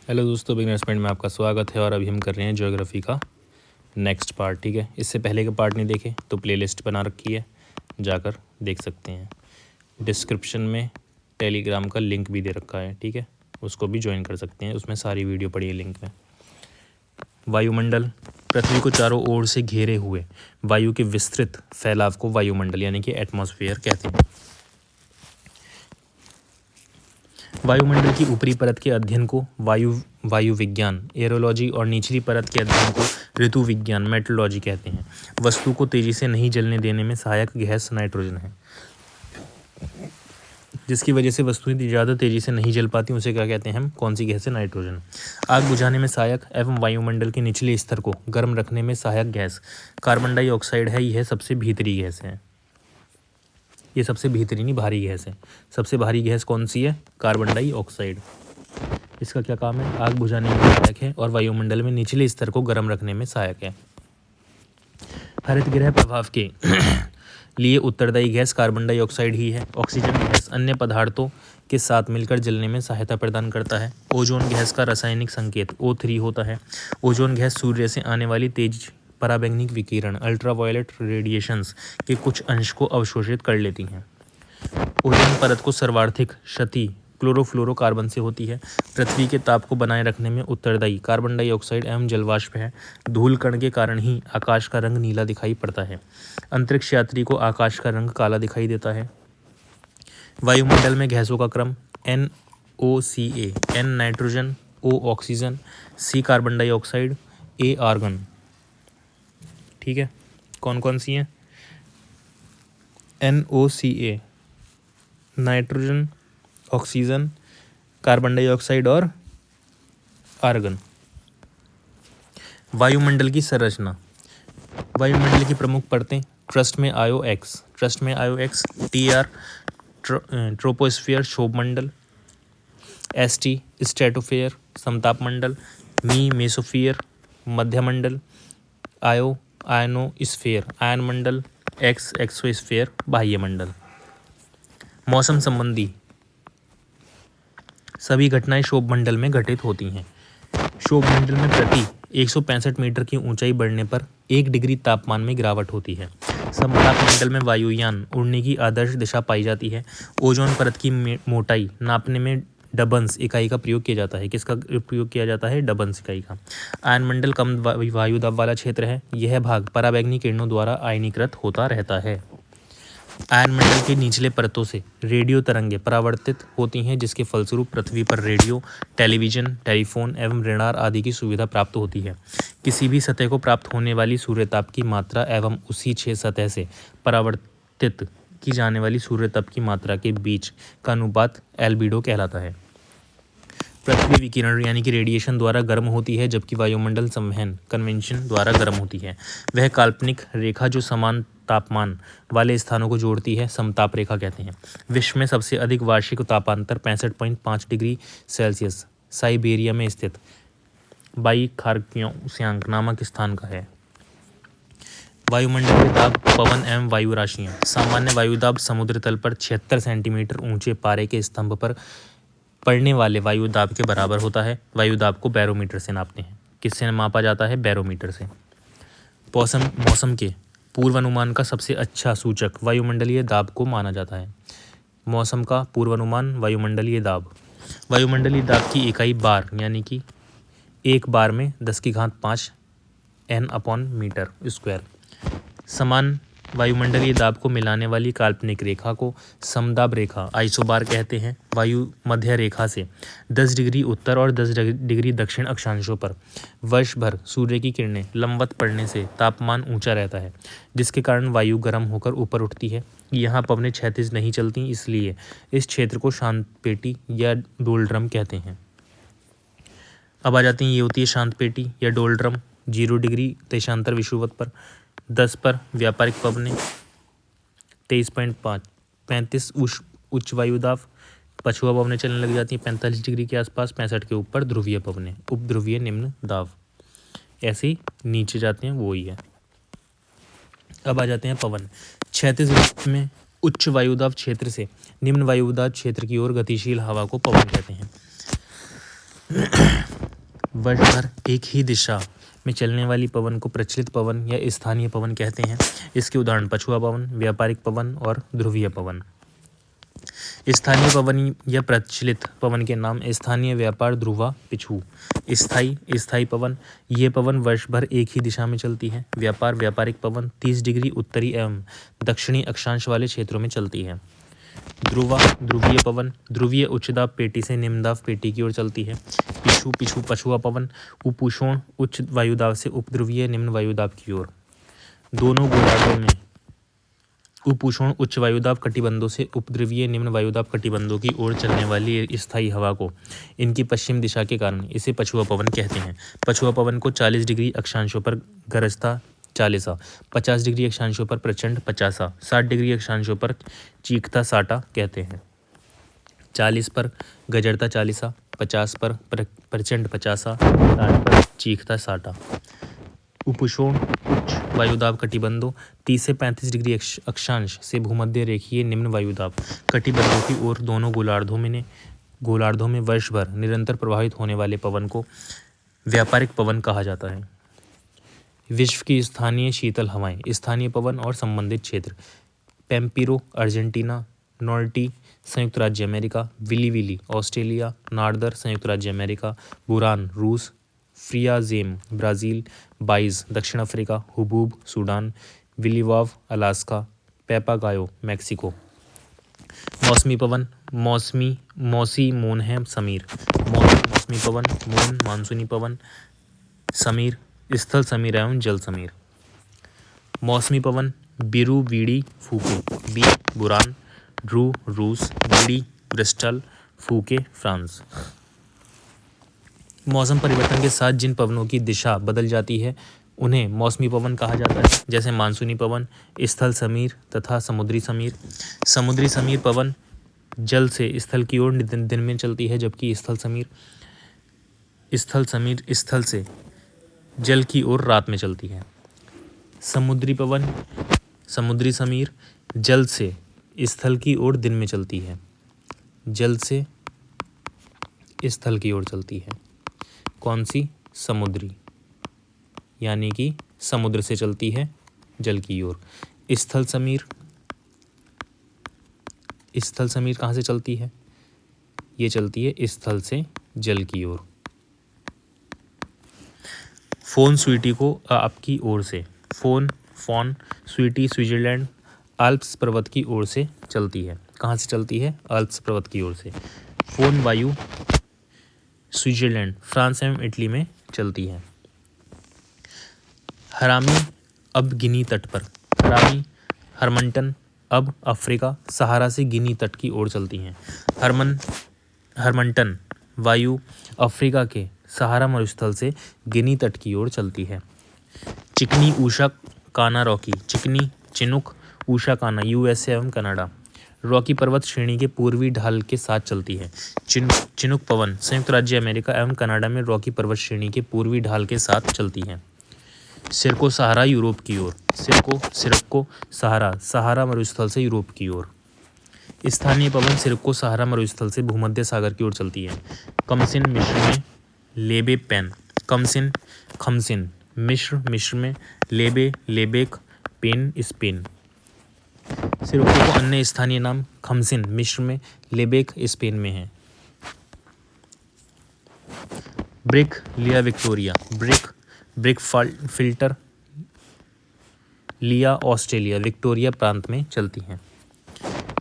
Hello दोस्तों, beginners point में आपका स्वागत है। और अभी हम कर रहे हैं ज्योग्राफी का नेक्स्ट पार्ट। ठीक है, इससे पहले के पार्ट नहीं देखे तो प्लेलिस्ट बना रखी है, जाकर देख सकते हैं। डिस्क्रिप्शन में टेलीग्राम का लिंक भी दे रखा है, ठीक है, उसको भी ज्वाइन कर सकते हैं, उसमें सारी वीडियो पड़ी है लिंक में। वायुमंडल पृथ्वी को चारों ओर से घेरे हुए वायु के विस्तृत फैलाव को वायुमंडल यानी कि एटमॉस्फेयर कहते हैं। वायुमंडल की ऊपरी परत के अध्ययन को वायु विज्ञान एरोलॉजी और निचली परत के अध्ययन को ऋतु विज्ञान मेट्रोलॉजी कहते हैं। वस्तु को तेजी से नहीं जलने देने में सहायक गैस नाइट्रोजन है। जिसकी वजह से वस्तुएं ज़्यादा तेजी से नहीं जल पाती उसे क्या कहते हैं हम? कौन सी गैस है? नाइट्रोजन। आग बुझाने में सहायक एवं वायुमंडल के निचले स्तर को गर्म रखने में सहायक गैस कार्बन डाइऑक्साइड है। यह सबसे भीतरी गैस है। ये सबसे भीतरी नहीं, भारी गैस है। सबसे भारी गैस कौन सी है? Carbon dioxide. इसका क्या काम है? आग बुझाने में सहायक है और वायुमंडल में निचले स्तर को गर्म रखने में सहायक है। हरित गृह प्रभाव के लिए उत्तरदायी गैस कार्बन डाइऑक्साइड ही है। ऑक्सीजन गैस अन्य पदार्थों के साथ मिलकर जलने में सहायता प्रदान करता है। ओजोन गैस का रासायनिक संकेत O3 होता है। ओजोन गैस सूर्य से आने वाली तेज पराबैंगनी विकिरण अल्ट्रावायलेट रेडिएशंस के कुछ अंश को अवशोषित कर लेती हैं। ओजोन परत को सर्वाधिक क्षति क्लोरोफ्लोरोकार्बन से होती है। पृथ्वी के ताप को बनाए रखने में उत्तरदायी कार्बन डाइऑक्साइड एवं जलवाष्प है। धूल कण के कारण ही आकाश का रंग नीला दिखाई पड़ता है। अंतरिक्ष यात्री को आकाश का रंग काला दिखाई देता है। वायुमंडल में गैसों का क्रम NOCA, N nitrogen, O oxygen, C carbon dioxide, A argon. ठीक है, कौन कौन सी हैं? NOCA nitrogen, oxygen, carbon dioxide और आर्गन। वायुमंडल की संरचना। वायुमंडल की प्रमुख परतें ट्रस्ट में IOX, TR ट्रोपोस्फियर क्षोभमंडल, ST स्ट्रेटोस्फियर समतापमंडल, मेसोस्फियर मध्यमंडल, आयनोस्फियर आयनमंडल, एक्सोस्फियर बाह्यमंडल। मौसम संबंधी सभी घटनाएं क्षोभमंडल में घटित होती हैं। क्षोभमंडल में प्रति 165 मीटर की ऊंचाई बढ़ने पर 1 डिग्री तापमान में गिरावट होती है। समतापमंडल में वायुयान उड़ने की आदर्श दिशा पाई जाती है। ओजोन परत की मोटाई नापने में डबन्स इकाई का प्रयोग किया जाता है। किसका प्रयोग किया जाता है? डबन्स इकाई का। आयनमंडल कम वायुदाब वाला क्षेत्र है। यह भाग पराबैंगनी किरणों द्वारा आयनीकृत होता रहता है। आयनमंडल के निचले परतों से रेडियो तरंगें परावर्तित होती हैं, जिसके फलस्वरूप पृथ्वी पर रेडियो, टेलीविजन, टेलीफोन एवं रेडार आदि की सुविधा प्राप्त होती है। किसी भी सतह को प्राप्त होने वाली सूर्यताप की मात्रा एवं उसी 6 सतह से परावर्तित की जाने वाली सूर्यताप की मात्रा के बीच का अनुपात एल्बिडो कहलाता है। पृथ्वी विकिरण यानी कि रेडिएशन द्वारा गर्म होती है, जबकि वायुमंडल संवहन कन्वेक्शन द्वारा गर्म होती है। वह काल्पनिक रेखा जो समान तापमान वाले स्थानों को जोड़ती है समताप रेखा कहते हैं। विश्व में सबसे अधिक वार्षिक तापांतर 65.5 डिग्री सेल्सियस साइबेरिया में स्थित बाईखार्क्योंस्यांग नामक स्थान का है। वायुमंडल के दाब, पवन एवं वायु राशियाँ। सामान्य वायुदाब समुद्र तल पर 76 सेंटीमीटर ऊंचे पारे के स्तंभ पर पड़ने वाले वायुदाब के बराबर होता है। वायुदाब को बैरोमीटर से नापते हैं। किससे मापा जाता है? बैरोमीटर से। मौसम के पूर्वानुमान का सबसे अच्छा सूचक वायुमंडलीय दाब को माना जाता है। मौसम का पूर्वानुमान वायुमंडलीय दाब। वायुमंडलीय दाब की इकाई बार यानी कि एक बार में 10⁵ N/मीटर²। समान वायुमंडलीय दाब को मिलाने वाली काल्पनिक रेखा को समदाब रेखा आइसोबार कहते हैं। वायु मध्य रेखा से 10 डिग्री उत्तर और 10 डिग्री दक्षिण अक्षांशों पर वर्ष भर सूर्य की किरणें लंबवत पड़ने से तापमान ऊंचा रहता है, जिसके कारण वायु गर्म होकर ऊपर उठती है। यहाँ पवनें क्षैतिज नहीं चलती, इसलिए इस क्षेत्र को शांत पेटी या डोलड्रम कहते हैं। अब आ जाती हैं, ये होती है शांत पेटी या डोलड्रम। 0 डिग्री देशांतर विषुवत पर 10 पर व्यापारिक पवनें, 23.35 उच्च वायुदाब। पछुआ पवनें चलने लग जाती हैं 45 डिग्री के आसपास। 65 के ऊपर ध्रुवीय पवनें, उपध्रुवीय निम्न दाब। ऐसे ही नीचे जाते हैं, वो ही है। अब आ जाते हैं पवन। क्षैतिज रूप में उच्च वायुदाब क्षेत्र से निम्न वायुदाब क्षेत्र की ओर गतिशील हवा को पवन कहते हैं। वर्ष भर एक ही दिशा में चलने वाली पवन को प्रचलित पवन या स्थानीय पवन कहते हैं। इसके उदाहरण पछुआ पवन, व्यापारिक पवन और ध्रुवीय पवन। स्थानीय पवन या प्रचलित पवन के नाम स्थानीय, व्यापार, ध्रुवा, पिछू। स्थायी पवन, ये पवन वर्ष भर एक ही दिशा में चलती है। व्यापार, व्यापारिक पवन 30 डिग्री उत्तरी एवं दक्षिणी अक्षांश वाले क्षेत्रों में चलती है। ध्रुवा, ध्रुवीय पवन, ध्रुवीय उच्च दाब पेटी से निम्न दाब पेटी की ओर चलती है। पिछू, पछुआ पवन, उपोषण उच्च वायुदाब से उपध्रुवीय निम्न वायुदाब की ओर। दोनों गोलार्धों में उपोषण उच्च वायुदाब कटिबंधों से उपध्रुवीय निम्न वायुदाब कटिबंधों की ओर चलने वाली स्थायी हवा को इनकी पश्चिम दिशा के कारण इसे पछुआ पवन कहते हैं। पछुआ पवन को 40 डिग्री अक्षांशों पर गरजता 40, 50 डिग्री अक्षांशों पर प्रचंड 50, 60 डिग्री अक्षांशों पर चीखता 60 कहते हैं। 40 पर गजरता 40, 50 पर प्रचंड 50, 60 पर चीखता 60। उपोषण उच्च वायुदाब कटिबंधों 30 से 35 डिग्री अक्षांश से भूमध्य रेखीय निम्न वायुदाब कटिबंधों की ओर दोनों गोलार्धों में वर्ष भर निरंतर प्रभावित होने वाले पवन को व्यापारिक पवन कहा जाता है। विश्व की स्थानीय शीतल हवाएं, स्थानीय पवन और संबंधित क्षेत्र। पेम्पिरो अर्जेंटीना, नॉर्टी संयुक्त राज्य अमेरिका, विली ऑस्ट्रेलिया, नार्दर संयुक्त राज्य अमेरिका, बुरान रूस, फ्रियाजेम ब्राज़ील, बाइज दक्षिण अफ्रीका, हुबूब सूडान, विलीवाव अलास्का, पेपागायो मैक्सिको। मौसमी पवन, मौसी मोन है समीर, मौसमी पवन, मोन मानसूनी पवन, समीर स्थल समीर एवं जल समीर। मौसमी पवन, बिरू बीड़ी फूके, बी बुरान, ड्रू रूस, बीड़ी ब्रिस्टल, फूके फ्रांस। मौसम परिवर्तन के साथ जिन पवनों की दिशा बदल जाती है उन्हें मौसमी पवन कहा जाता है, जैसे मानसूनी पवन, स्थल समीर तथा समुद्री समीर। समुद्री समीर पवन जल से स्थल की ओर दिन में चलती है, जबकि स्थल से जल की ओर रात में चलती है। समुद्री समीर जल से स्थल की ओर दिन में चलती है, जल से स्थल की ओर चलती है। कौन सी? समुद्री, यानी कि समुद्र से चलती है जल की ओर। स्थल समीर कहाँ से चलती है? ये चलती है स्थल से जल की ओर। फोन स्वीटी को आपकी ओर से, फोन स्वीटी स्विट्जरलैंड आल्प्स पर्वत की ओर से चलती है। कहाँ से चलती है? आल्प्स पर्वत की ओर से। फोन वायु स्विट्जरलैंड फ्रांस एवं इटली में चलती है। हरामी अब गिनी तट पर, हरमंटन अब अफ्रीका सहारा से गिनी तट की ओर चलती हैं। हरमंटन वायु अफ्रीका के सहारा मरुस्थल से गिनी तट की ओर चलती है। चिकनी ऊषा काना रॉकी, चिकनी चिनुक ऊषा काना यूएसए एवं कनाडा रॉकी पर्वत श्रेणी के पूर्वी ढाल के साथ चलती है। चिनुक पवन संयुक्त राज्य अमेरिका एवं कनाडा में रॉकी पर्वत श्रेणी के पूर्वी ढाल के साथ चलती है। सिरको सहारा यूरोप की ओर, सिरको सहारा मरुस्थल से यूरोप की ओर। स्थानीय पवन सिरको सहारा मरुस्थल से भूमध्य सागर की ओर चलती है। कमसिन मिस्र में, लेबे पेन, खमसिन मिस्र में, लेबेक पेन स्पेन। सिरको को अन्य स्थानीय नाम खमसिन मिस्र में, लेबेक स्पेन में है। ब्रिक लिया विक्टोरिया, ब्रिक फिल्टर लिया ऑस्ट्रेलिया विक्टोरिया प्रांत में चलती हैं।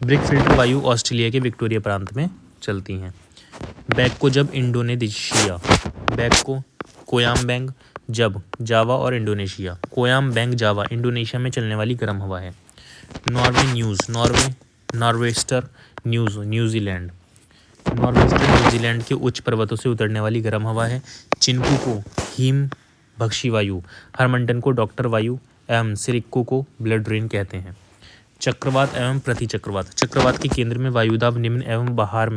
ब्रिक फिल्टर वायु ऑस्ट्रेलिया के विक्टोरिया प्रांत में चलती हैं। बैक्को जब इंडोनेशिया, बैक्को कोयामबैंग जब जावा और इंडोनेशिया, कोयामबैंग जावा इंडोनेशिया में चलने वाली गर्म हवा है। नॉर्वेस्टर न्यूजीलैंड न्यूजीलैंड के उच्च पर्वतों से उतरने वाली गर्म हवा है। चिनकू को हिम भक्षी वायु, हरमंटन को डॉक्टर वायु एवं सिरिक्को को ब्लड रेन कहते हैं। चक्रवात एवं प्रतिचक्रवात, चक्रवात के केंद्र में वायुदाब निम्न एवं बाहर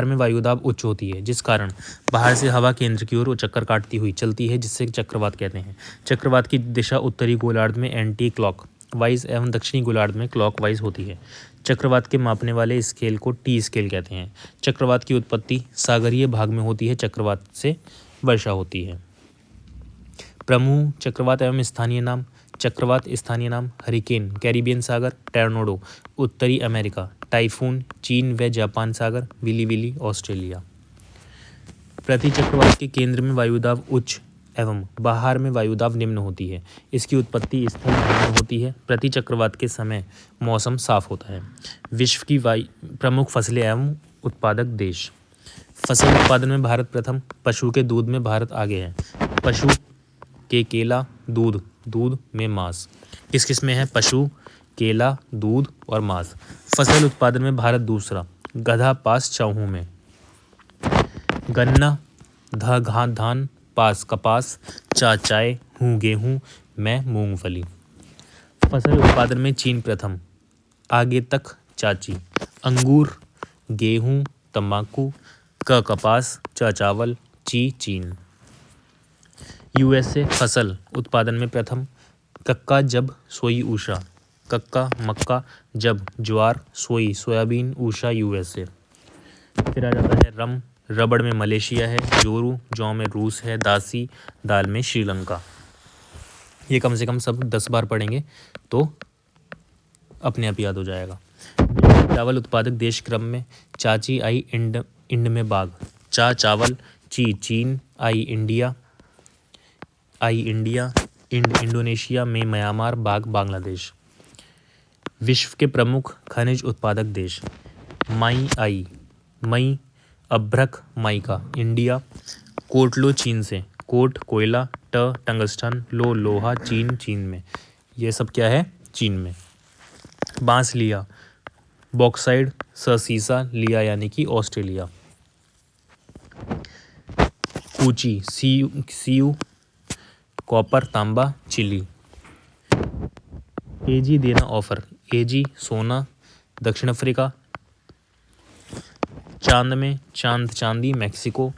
में वायुदाब उच्च होती है, जिस कारण बाहर से हवा केंद्र की ओर चक्कर काटती हुई चलती है, जिससे चक्रवात कहते हैं। चक्रवात की दिशा उत्तरी गोलार्ध में एंटी क्लॉक वाइज एवं दक्षिणी गोलार्ध में क्लॉक वाइज होती है। चक्रवात के मापने वाले स्केल को टी स्केल कहते हैं। चक्रवात की उत्पत्ति सागरीय भाग में होती है। चक्रवात से वर्षा होती है। प्रमुख चक्रवात एवं स्थानीय नाम। चक्रवात स्थानीय नाम हरिकेन कैरिबियन सागर, टर्नोडो उत्तरी अमेरिका, टाइफून चीन व जापान सागर, विली विली ऑस्ट्रेलिया। प्रति चक्रवात के केंद्र में वायुदाब उच्च एवं बाहर में वायुदाब निम्न होती है। इसकी उत्पत्ति स्थल भाग में होती है। प्रति चक्रवात के समय मौसम साफ होता है। विश्व की प्रमुख फसलें एवं उत्पादक देश। फसल उत्पादन में भारत प्रथम। पशु के दूध में भारत आगे है। पशु के केला, दूध, दूध में मांस। किस किस में है? पशु, केला, दूध और मांस। फसल उत्पादन में भारत दूसरा। गधा पास चौहू में। गन्ना, धान, पास कपास, चाय, हूँ गेहूँ, मैं मूंगफली। फसल उत्पादन में चीन प्रथम, आगे तक चाची। अंगूर, गेहूँ, तंबाकू, कपास, चावल, चीन। यूएसए फसल उत्पादन में प्रथम। कक्का, जब, सोई, ऊषा। कक्का, मक्का, जब, ज्वार, सोई, सोयाबीन, ऊषा, यूएसए। फिर आ जाता है रम, रबड़ में मलेशिया है। जोरू, जौ में रूस है। दासी, दाल में श्रीलंका। ये कम से कम सब 10 बार पढ़ेंगे तो अपने आप याद हो जाएगा। चावल उत्पादक देश क्रम में चाची आई इंड में बाघ, चावल, चीन आई इंडिया, इंडोनेशिया में म्यांमार, बाघ बांग्लादेश। विश्व के प्रमुख खनिज उत्पादक देश। मई अभ्रक माइका इंडिया। कोटलो चीन से, कोट कोयला, टंगस्टन, लोहा चीन में। ये सब क्या है? चीन में। बांस लिया, बॉक्साइड, सीसा, लिया यानी कि ऑस्ट्रेलिया। कूची, सीयू, कॉपर, तांबा, चिली। एजी देना ऑफर, एजी सोना, दक्षिण अफ्रीका। चांद में, चांदी, मैक्सिको।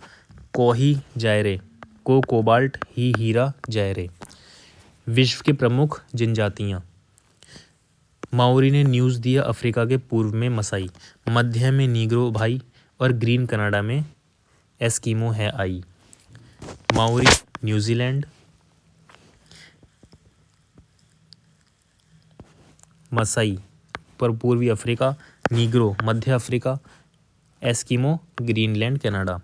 कोही, जायरे, कोबाल्ट, हीरा, जायरे। विश्व के प्रमुख जनजातियाँ। माओरी ने न्यूज़ दिया अफ्रीका के पूर्व में मसाई, मध्य में नीग्रो भाई और ग्रीन कनाडा में एस्किमो है आई। माओरी न्यूजीलैंड, मसाई पर पूर्वी अफ्रीका, नीग्रो मध्य Africa, Eskimo Greenland Canada.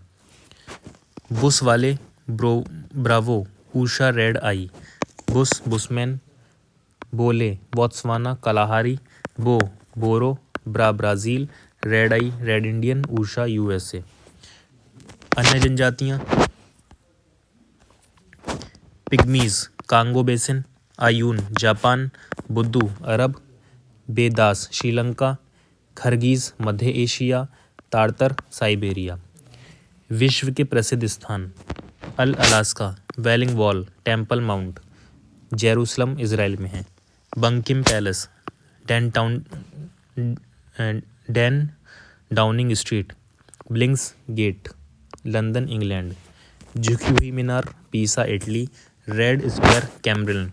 Bush वाले, ब्रावो, ऊषा, रेड आई। बुशमैन, बोले, बोत्सवाना, कलाहारी, बोरो, ब्राज़ील, रेड आई, रेड इंडियन, ऊषा, यूएसए। अन्य जनजातियाँ। पिग्मीज, कांगो बेसिन, आयून, जापान, बुद्दू, अरब, बेदास, श्रीलंका, खरगीज, मध्य एशिया, ताड़तर, साइबेरिया। विश्व के प्रसिद्ध स्थान। Alaska, Wailing Wall, Temple Mount, Jerusalem Israel में है। Buckingham Palace, ten Downing Street, ब्लिंक्स गेट, लंदन इंग्लैंड। झुकी हुई मीनार, पीसा इटली, रेड स्क्वायर, कैम्ब्रिल,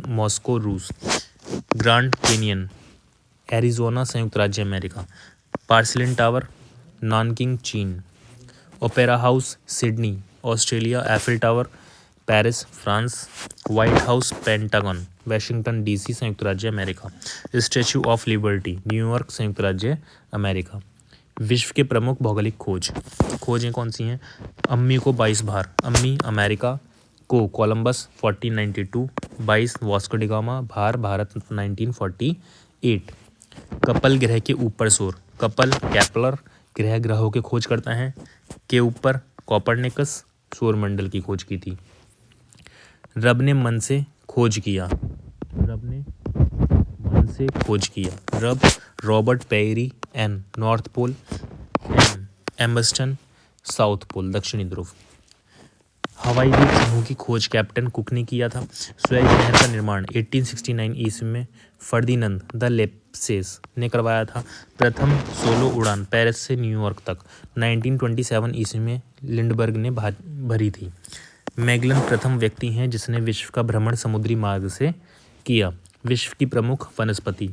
मॉस्को रूस। ग्रैंड कैनियन, एरिजोना संयुक्त राज्य अमेरिका। पार्सिलिन टावर, नानकिंग चीन। Opera house, Sydney Australia. Eiffel tower, Paris France. White house, pentagon, Washington DC संयुक्त राज्य America. Statue of liberty, New York संयुक्त राज्य अमेरिका। विश्व के प्रमुख भौगोलिक खोजें कौन सी हैं? अम्मी को 22 भार, अम्मी अमेरिका को कोलंबस 1492, 22 वास्को डी गामा, भार भारत 1948। कपल ग्रह के ऊपर सोर, कपल कैपलर ग्रहों के खोज करता है। के ऊपर कोपरनिकस सौरमंडल की खोज की थी। रब ने मन से खोज किया, रब Robert Peary, N North Pole, M Amundsen South Pole दक्षिणी ध्रुव। हवाई द्वीप समूह की खोज कैप्टन कुक ने किया था। सुएज नहर का निर्माण 1869 ईस्वी में फर्दिनंद द लेप्सेस ने करवाया था। प्रथम सोलो उड़ान पेरिस से न्यूयॉर्क तक 1927 ईस्वी में लिंडबर्ग ने भरी थी। मैगलन प्रथम व्यक्ति हैं जिसने विश्व का भ्रमण समुद्री मार्ग से किया। विश्व की प्रमुख वनस्पति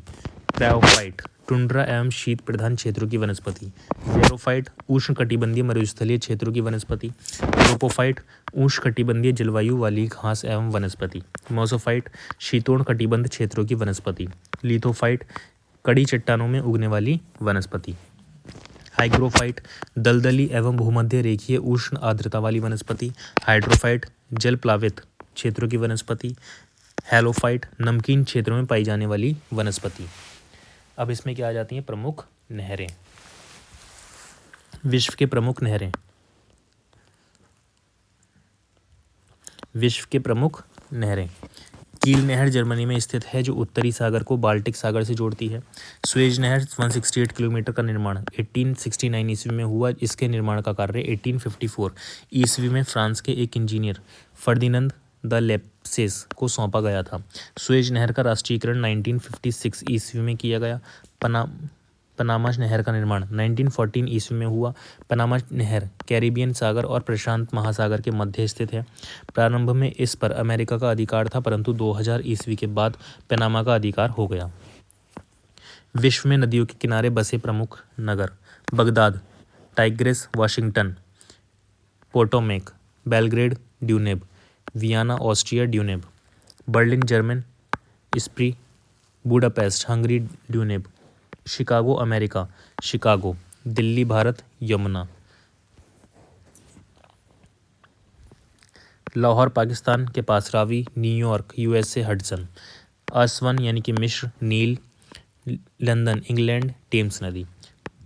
ब्रायोफाइट टुंड्रा एवं शीत प्रधान क्षेत्रों की वनस्पति। ज़ेरोफाइट उष्णकटिबंधीय मरुस्थलीय क्षेत्रों की वनस्पति। ट्रोपोफाइट उष्णकटिबंधीय जलवायु वाली घास एवं वनस्पति। मोसोफाइट शीतोष्ण कटिबंध क्षेत्रों की वनस्पति। लिथोफाइट कड़ी चट्टानों में उगने वाली वनस्पति। हाइग्रोफाइट दलदली एवं भूमध्य रेखीय उष्ण आर्द्रता वाली वनस्पति। हाइड्रोफाइट जल प्लावित क्षेत्रों की वनस्पति। हेलोफाइट नमकीन क्षेत्रों में पाई जाने वाली वनस्पति। अब इसमें क्या आ जाती हैं प्रमुख नहरें। विश्व के प्रमुख नहरें। विश्व के प्रमुख नहरें। कील नहर जर्मनी में स्थित है जो उत्तरी सागर को बाल्टिक सागर से जोड़ती है। स्वेज नहर 168 किलोमीटर का निर्माण 1869 ईस्वी में हुआ। इसके निर्माण का कार्य 1854 ईस्वी में फ्रांस के एक इंजीनियर फर्डिनंद द लेप्सेस को सौंपा गया था। स्वेज नहर का राष्ट्रीयकरण 1956 ईस्वी में किया गया। पनामा नहर का निर्माण 1914 ईस्वी में हुआ। पनामा नहर कैरिबियन सागर और प्रशांत महासागर के मध्य स्थित है। प्रारंभ में इस पर अमेरिका का अधिकार था, परंतु 2000 ईस्वी के बाद पनामा का अधिकार हो गया। विश्व में नदियों के किनारे बसे प्रमुख नगर। Baghdad, Tigris, Washington, Potomac, Belgrade, Danube, Vienna Austria, Danube, Berlin German, Spree, Budapest Hungary, Danube, Chicago America, Chicago, Delhi Bharat, Yamuna, Lahore Pakistan के पास Ravi, New York USA Hudson, Aswan यानी कि मिस्र, नील, लंदन इंग्लैंड, टेम्स नदी,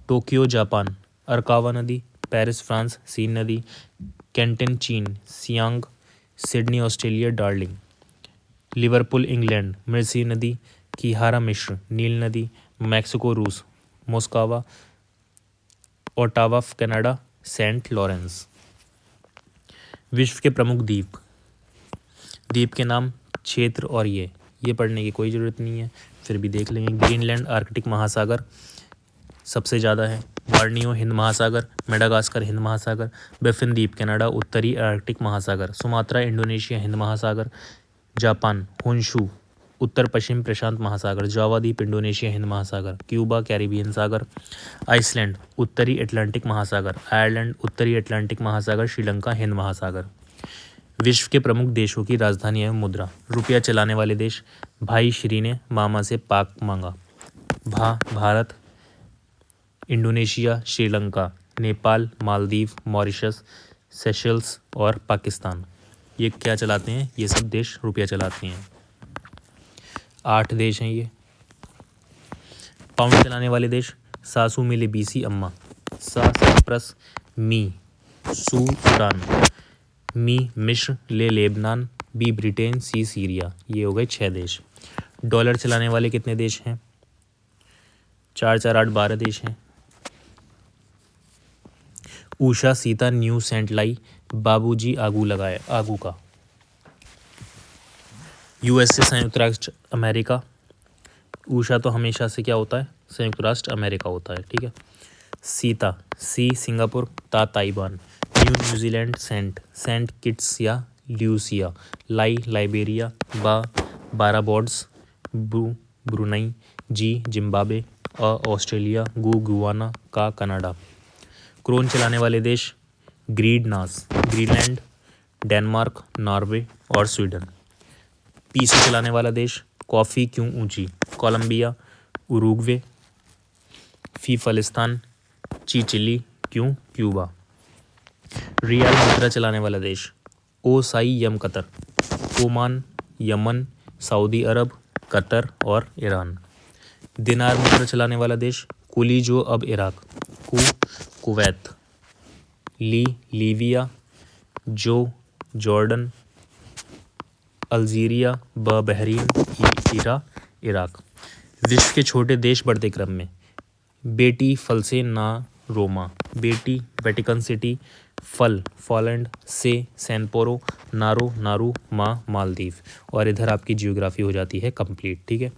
टोक्यो जापान, अरकावा नदी, पेरिस फ्रांस, सीन नदी, Canton चीन, सियांग, Sydney Australia, Darling, Liverpool England, Mersey नदी, किहारा मिस्र, नील नदी, मैक्सिको रूस, Moskva, Ottawa Canada, Saint Lawrence. विश्व के प्रमुख द्वीप। द्वीप के नाम, क्षेत्र और ये पढ़ने की कोई ज़रूरत नहीं है, फिर भी देख लेंगे। ग्रीनलैंड आर्कटिक महासागर सबसे ज़्यादा है। बॉर्नियो हिंद महासागर, मेडागास्कर हिंद महासागर, बेफिन द्वीप कनाडा उत्तरी आर्कटिक महासागर, सुमात्रा इंडोनेशिया हिंद महासागर, जापान होन्शू उत्तर पश्चिम प्रशांत महासागर, जावा द्वीप इंडोनेशिया हिंद महासागर, क्यूबा कैरिबियन सागर, आइसलैंड उत्तरी अटलांटिक महासागर, आयरलैंड उत्तरी अटलांटिक महासागर, श्रीलंका हिंद महासागर। विश्व के प्रमुख देशों की राजधानी एवं मुद्रा। रुपया चलाने वाले देश। भाई श्री ने मामा से पाक मांगा। Bharat, Indonesia, Sri Lanka, Nepal, Maldives, Mauritius, Seychelles और पाकिस्तान। ये क्या चलाते हैं? ये सब देश रुपया चलाते हैं। 8 देश हैं ये। पाउंड चलाने वाले देश। सासू मिले बीसी अम्मा, सा साइप्रस, मी सूडान, मी मिस्र, ले लेबनान, बी ब्रिटेन, सी सीरिया। ये हो गए 6 देश। डॉलर चलाने वाले कितने देश हैं? 4 4 8 12 देश हैं। उषा सीता न्यू सेंट लाई, बाबूजी आगू लगाए आगू का। यूएसए संयुक्त राष्ट्र अमेरिका। उषा तो हमेशा से क्या होता है? संयुक्त राष्ट्र अमेरिका होता है, ठीक है। सीता, सी सिंगापुर, ता ताइवान, न्यूजीलैंड, सेंट किट्स या ल्यूसिया, लाई लाइबेरिया, बाराबोड्स, ब्रुनई, जी जिम्बाब्वे, ऑस्ट्रेलिया, गुआना, का कनाडा। क्रोन चलाने वाले देश। ग्रीनलैंड, ग्रीनलैंड, डेनमार्क, नॉर्वे और स्वीडन। पीसो चलाने वाला देश। कॉफ़ी क्यों ऊंची, कोलंबिया, उरुग्वे, फी फ़लिस्तान, चिली, क्यों क्यूबा। रियाल मुद्रा चलाने वाला देश। ओ साई यम कतर, ओमान, यमन, सऊदी अरब, कतर और ईरान। दिनार मुद्रा चलाने वाला देश। कुली जो अब इराक, कुवैत, लीबिया, जो जॉर्डन, अल्जीरिया, बहरीन, इराक। विश्व के छोटे देश बढ़ते क्रम में। बेटी फल से ना रोमा, बेटी वेटिकन सिटी, फल फॉलैंड, से सैनपोरो, नारू मालदीव। और इधर आपकी जियोग्राफी हो जाती है कंप्लीट, ठीक है।